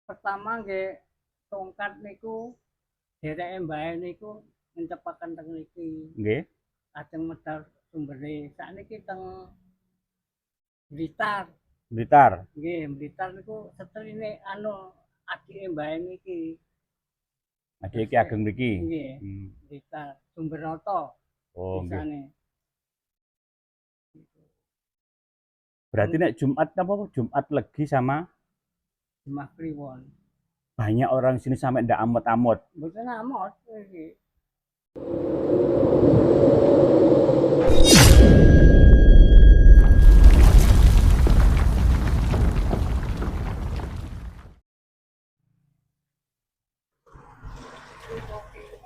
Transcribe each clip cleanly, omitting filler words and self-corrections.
pertama nggih tongkat niku dereke mbae niku mencepaken teng niki. Nggih. Lajeng medal sumbere. Sakniki teng Blitar. Blitar. Nggih, Blitar niku setrine anu adike mbae niki. Adik iki ageng mriki. Nggih. Blitar Sumbernoto. Oh, nggih. Desane. Berarti nek Jumat apa Jumat Legi sama Jumat Kliwon. banyak orang sini sampai ndak amot-amot. Mboten amot iki.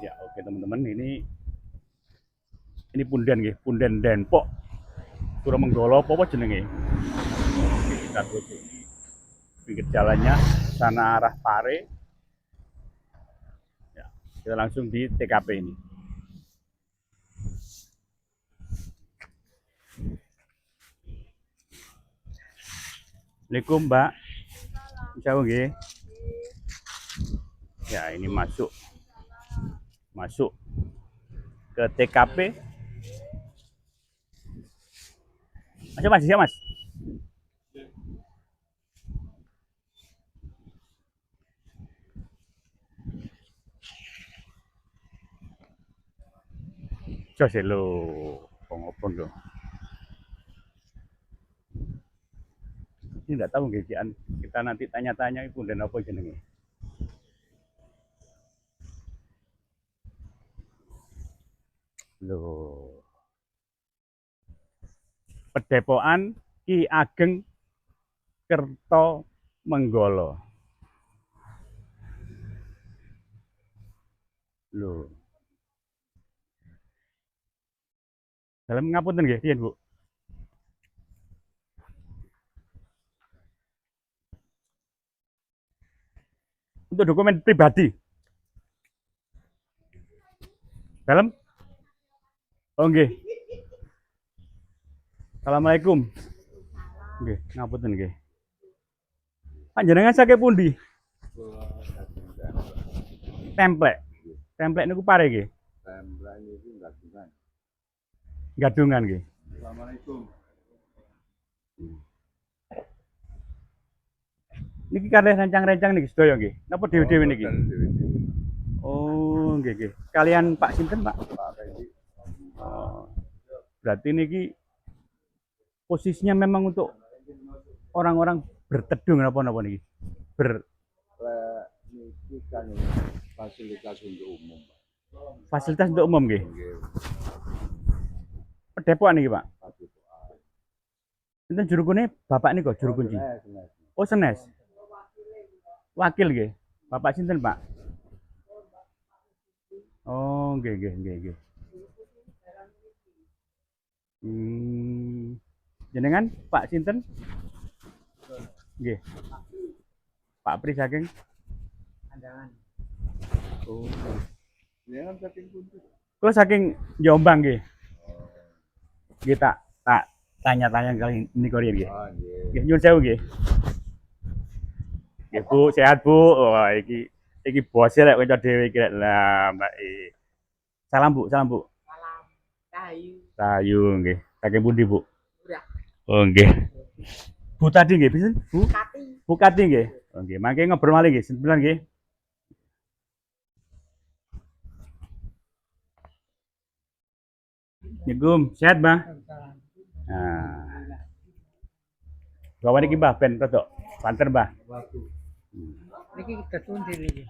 Ya, oke teman-teman, ini punden nggih, punden Denpok. Suromenggolo apa jenenge? Oke, kita tuju pinggir jalannya sana arah Pare. Ya, kita langsung di TKP ini. Assalamualaikum, Mbak. Bisa nggih? Ya, ini masuk ke TKP. Mas, ya Mas. Jos lho, pengopon lho. Ini enggak tahu nggih, kita nanti tanya-tanya iku dan apa jenenge. Loh. Pedepokan Ki Ageng Kerto Menggolo. Loh. Dalam ngapunten nggih, piyen, Bu? Untuk dokumen pribadi. Dalam? Oh nggih. Assalamualaikum. Nggih, ngapunten nggih. Panjenengan saking pundi? Templek. Templek niku pare nggih. Templek niku gadungan. Gadungan nggih. Assalamualaikum. Niki kalih rencang-rencang niki sedaya nggih. Napa dhewe-dhewe niki? Oh, nggih nggih. Kalian Pak sinten, Pak? Pak Fendi. Oh. Berarti niki posisinya memang untuk orang-orang berteduh napa-napa niki? Niki kan fasilitas untuk umum, Pak. Fasilitas untuk umum nggih. Pedepokan niki, Pak. Sinten juru kunci? Bapak niko juru kunci. Oh, Senes. Wakil nggih. Bapak sinten, Pak? Oh, nggih nggih nggih nggih. Jenengan Pak sinten? Nggih. Pak Pri saking Andalan. Oh. Jenengan saking pundi? Kula saking Jombang nggih. Nggih tak tanya-tanya kali niku riyen nggih. Ah, nggih. Nggih nyuwun sewu nggih. Nggih Bu, sehat Bu. Wah, iki bose rek kanca dhewe iki rek. Lah, Mbak Salam Bu, salam Bu. Salam. Cahayu. Sayu nggih. Saking pundi Bu? Udah. Oh nggih. Bu tadi nggih, pinten? Bu? Kati. Bu Kati nggih. Oh nggih, mangke ngobrol malih nggih, sebentar nggih. Assalamualaikum, sehat Mbah? Nah. Bawa niki Mbah ben rodok banter Mbah. Niki gedung niki.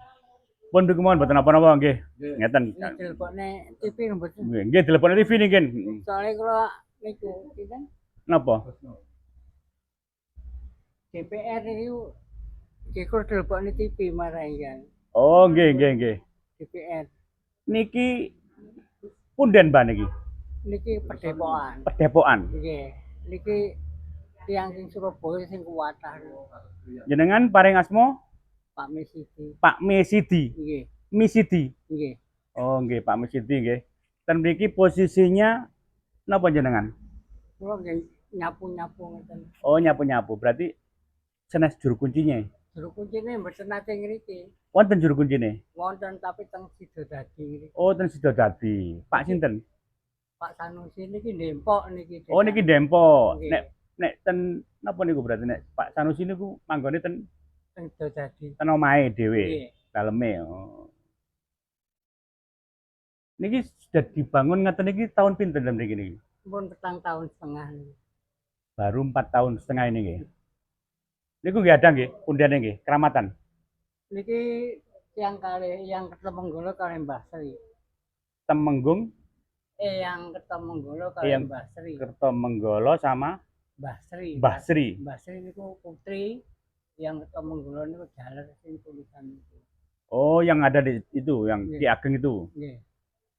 Pun kemawon mboten napa-napa nggih. Ngeten. Telepone TV mboten. Nggih, telepon TV niki. Soale kula niku pinten? Napa? DPR niku kira telepone TV marahi kan. Oh, nggih nggih nggih. DPR. Niki punden Mbah niki? Niki pedepokan. Pedepokan. Nggih. Niki tiyang sing Surabaya sing kuwatah. Jenengan paring asma Pak Mesidi. Pak Mesidi. Nggih. Misidi. Nggih. Oh, nggih Pak Mesidi nggih. Ten mriki posisinya napa jenengan? Kula nggih nyapu-nyapu ngeten. Oh, nyapu-nyapu. Berarti senes juru kuncinya. Juru kuncine mboten nate ngriki. Wonten juru kuncine. Wonten tapi teng Sidodadi ngriki. Oh, ten Sidodadi. Pak sinten? Pak Sanusi niki Dempok niki. Oh, niki Dempo. Nggih. Nek ten napa niku berarti nek Pak Sanusi niku manggone ten Teng Sidodadi. ten omahe dhewe. Nggih. Daleme. Oh. Niki sudah dibangun ngeten niki tahun pinten lho mriki niki? Pun 4 tahun setengah niki. Baru 4 tahun setengah ini nggih. Niku nggih ada nggih, undiane nggih, keramatan. Niki yang Kertomenggolo kali Mbah Sri. Temenggung, Yang Kertomenggolo kali Yang Mbah Sri. Kertomenggolo sama Mbah Sri. Mbah Sri. Mbah Sri niku putri, yang Kertomenggolo niku jaler sing tulisan niku. Oh, yang ada di itu, yang Nggih. Ki Ageng itu. Nggih,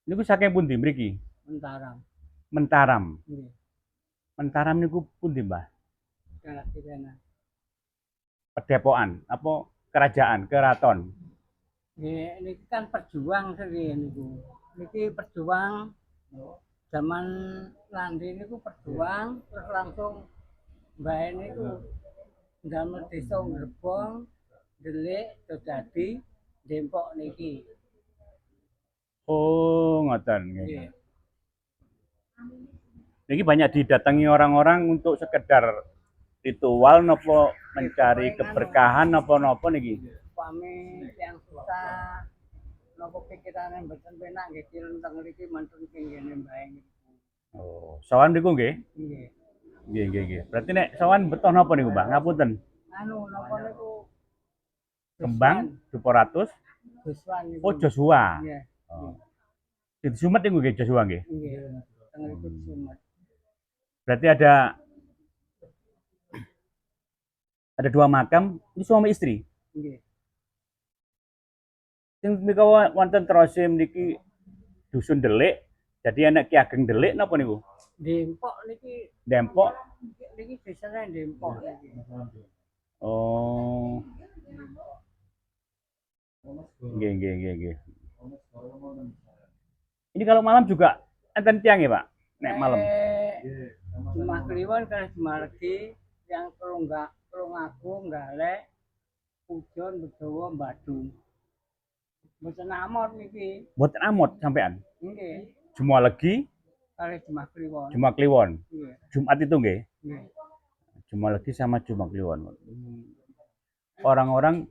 Niku saking pundi mriki? Mentaram. Mentaram. Nggih, Mentaram niku pundi, Mbah? kira-kira. Pedepokan, apa kerajaan, keraton. Nggih, niki kan perjuang seri niku. Niki perjuang zaman Landi niku perjuang terus langsung Mbah niku ndamel desa Grebong, Delik, Dodadi, Dempok niki. Oh, ngoten nggih. Nggih. Niki banyak didatangi orang-orang untuk sekedar ritual nopo mencari keberkahan nopo-nopo niki. Upami yang susah nopo pikirane mboten penak nggih kilem teng mriki mantun pinggene Mbah niku. Oh, sawan niku nggih. Nggih. Nggih. Berarti nek sawan beto napa niku, Mbah? Ngapunten. Anu napa niku Kembang Duporatus. Guswan niku. Oh, Joshua. Nggih. Oh. Di Sumet niku nggih Joshua nggih. Nggih. Teng mriku Sumet. Berarti ada dua makam, ini suami istri. Nggih. Sing menika wonten Trosim niki dusun Delik. Jadi anak Ki Ageng Delik napa niku? Dempok niki Dempok. niki desane Dempok niki. Oh. Nggih. Ini kalau malam juga enten tiang ya, Pak? Nek malam. Jumah Kliwon kali Jumah Legi yang Tulung Agung Galek Pujon Bedowo Badung. Mboten amot niki. Mboten amot sampean. Nggih. Jumlah Legi, Kali Jumah Kliwon. Jumlah Kliwon. Nggih. Jumat itu nggih. Nggih. Jumlah Legi sama Jumlah Kliwon. Orang-orang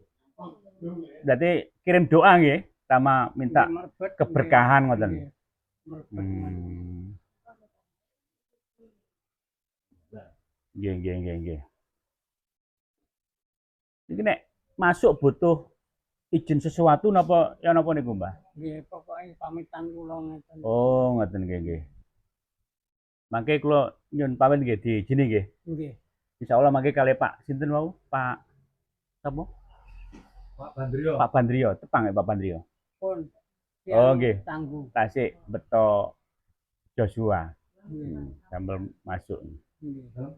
berarti kirim doa nggih sama minta Merebet, keberkahan ngoten. nggih. Merebet. Nggih. Iki nek masuk butuh izin sesuatu napa niku, Mbah? Nggih, pokoke pamitan kula ngeten. Oh, ngoten nggih. Mangke kula nyuwun pamit nggih diijini nggih. Nggih. Insyaallah mangke kali Pak sinten wau? Pak sapa? Pak Bandrio. Pak Bandrio, tepang ya Pak Bandrio. Pun. Oh, nggih. Tangguh. Tasik beto Joshua. Nggih. Sambil masuk. Nggih.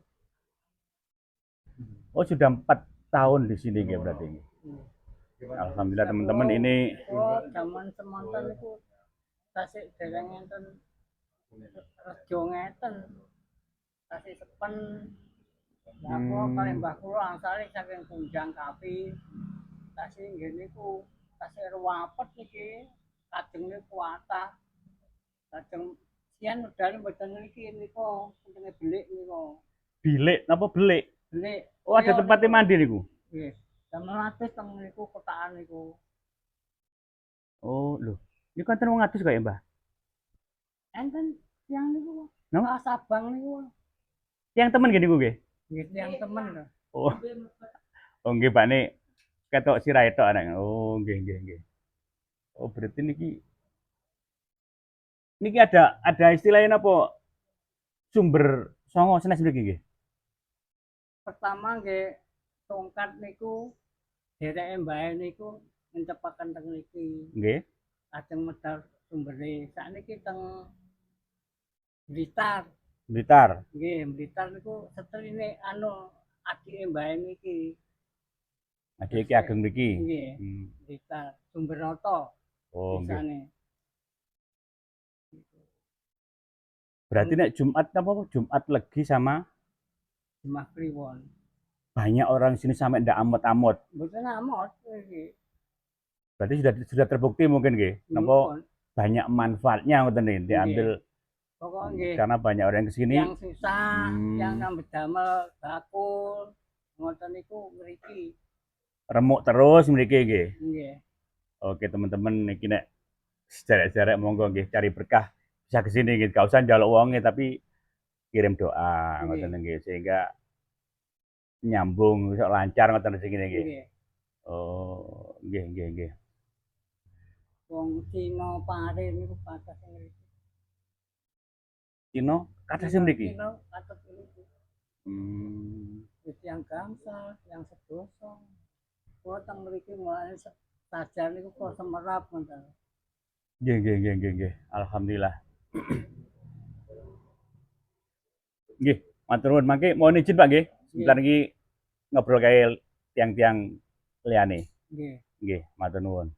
Oh, sudah 4 tahun di sini nggih berarti. Nggih. Alhamdulillah teman-teman ini Oh, zaman semonten niku tasik dereng enten rejo ngeten. Tasik sepen. Lah kula kali mbah kula asale saking Kunjang Kapi. Tasik nggih niku tasik ruwapet niki. Kajeng niku kuatah. Kajeng sian medal mboten niki niku pentenge belik niku. bilik napa belik? Belik. Oh, ada tempatnya mandi niku. Nggih. Zaman atus teng niku kotakan niku. Oh, lho. Niku kan wong adus kaya, Mbah. Enten yang niku. No? Sabang niku. Yang temen gini niku nggih. Nggih yang temen lho. Oh. Oh, nggih, Pak nih ketok sirahe tok anak. Oh, nggih. Oh, berarti niki ada istilahnya apa? Sumber songo senes mriki nggih. Pertama nggih tongkat niku dereke mbae niku mencepaken teng niki. Nggih. Lajeng medal sumbere. Sakniki teng Blitar. Blitar. Nggih, Blitar niku setrine anu adike mbae niki. Adik Ki Ageng mriki. Nggih. Blitar Sumbernoto. Oh, nggih. Desane. Berarti nek Jumat apa? Jumat Legi sama Jumah Kliwon. banyak orang sini sampai ndak amot-amot. Mboten amot iki. Berarti sudah terbukti mungkin nggih. Napa banyak manfaatnya ngoten nggih diambil Pokok nggih. karena banyak orang yang kesini. Yang susah, yang nambah damel bakul, ngoten niku mriki. Remuk terus mriki nggih. Nggih. Oke teman-teman niki nek sejarah-sejarah monggo nggih cari berkah bisa ke sini nggih. Gak usah njaluk wonge tapi kirim doa ngoten nggih sehingga nyambung iso lancar ngoten sing ngene nggih. Nggih. Oh, nggih. Wong Cina pare niku kathah sing mriki. Cina kathah sing mriki. Cina kathah mriki. Wis yang gangsal, yang sedoso. Kulo teng mriki mulane sajar niku kok semerap ngoten. Nggih. Alhamdulillah. Nggih, matur nuwun mangke mohon izin Pak nggih. Sebentar iki ngobrol kae tiang-tiang liyane. Nggih, matur nuwun.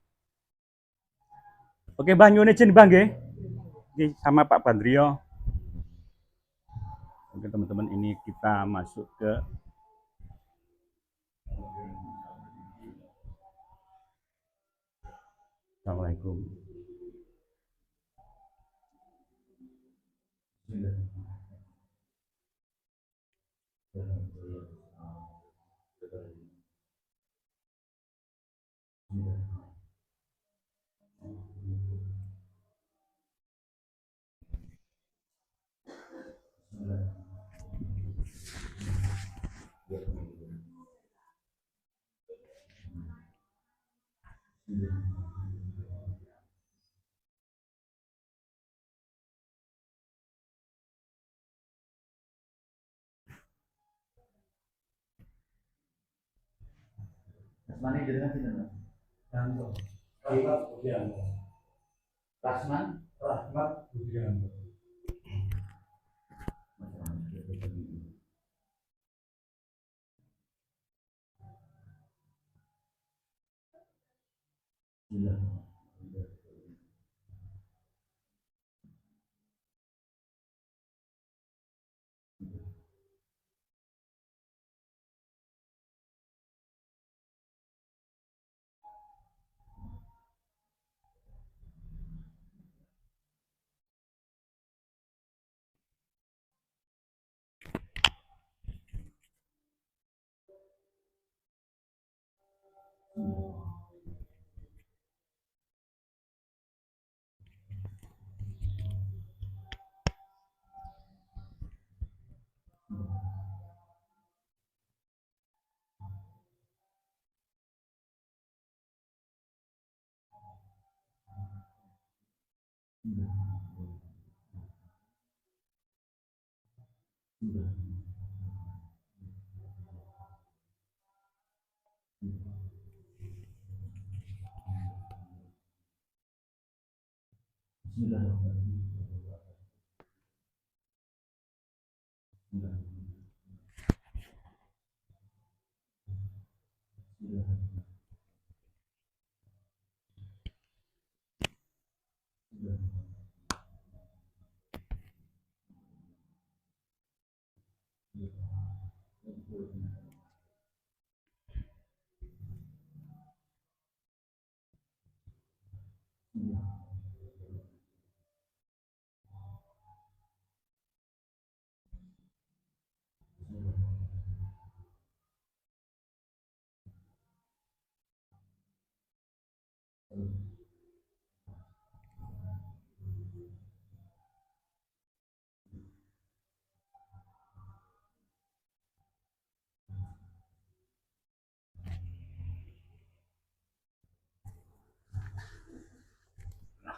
Oke, Mbah nyuwun izin Mbah nggih. Nggih, sama Pak Bandrio. Oke, teman-teman ini kita masuk ke Assalamualaikum. Asmane jenengan sinten, Mas? Yanto. Rahmat Budianto. Rasman. Rahmat Budianto.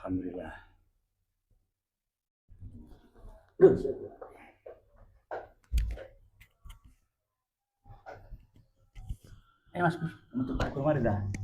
Alhamdulillah. Mas, untuk Pak Kurma dah.